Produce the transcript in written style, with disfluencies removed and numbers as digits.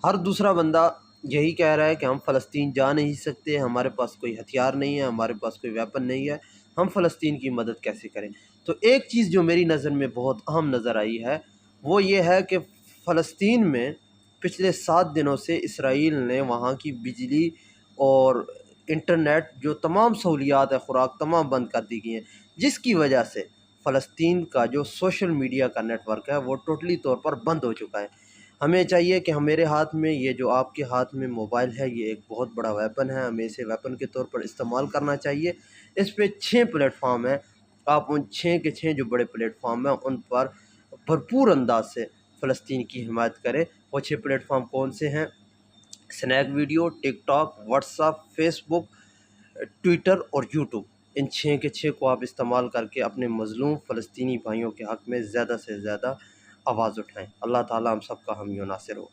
ہر دوسرا بندہ یہی کہہ رہا ہے کہ ہم فلسطین جا نہیں سکتے، ہمارے پاس کوئی ہتھیار نہیں ہے، ہمارے پاس کوئی ویپن نہیں ہے، ہم فلسطین کی مدد کیسے کریں؟ تو ایک چیز جو میری نظر میں بہت اہم نظر آئی ہے وہ یہ ہے کہ فلسطین میں پچھلے 7 دنوں سے اسرائیل نے وہاں کی بجلی اور انٹرنیٹ جو تمام سہولیات ہے، خوراک تمام بند کر دی گئی ہیں، جس کی وجہ سے فلسطین کا جو سوشل میڈیا کا نیٹ ورک ہے وہ ٹوٹلی طور پر بند ہو چکا ہے۔ ہمیں چاہیے کہ میرے ہاتھ میں یہ جو آپ کے ہاتھ میں موبائل ہے یہ ایک بہت بڑا ویپن ہے، ہمیں اسے ویپن کے طور پر استعمال کرنا چاہیے۔ اس پہ 6 پلیٹ فارم ہیں، آپ ان 6 کے 6 جو بڑے پلیٹ فارم ہیں ان پر بھرپور انداز سے فلسطین کی حمایت کریں۔ وہ 6 پلیٹ فارم کون سے ہیں؟ سنیک ویڈیو، ٹک ٹاک، واٹس ایپ، فیس بک، ٹویٹر اور یوٹیوب۔ ان 6 کے 6 کو آپ استعمال کر کے اپنے مظلوم فلسطینی بھائیوں کے حق میں زیادہ سے زیادہ آواز اٹھائیں۔ اللہ تعالیٰ ہم سب کا حامی و ناصر ہو۔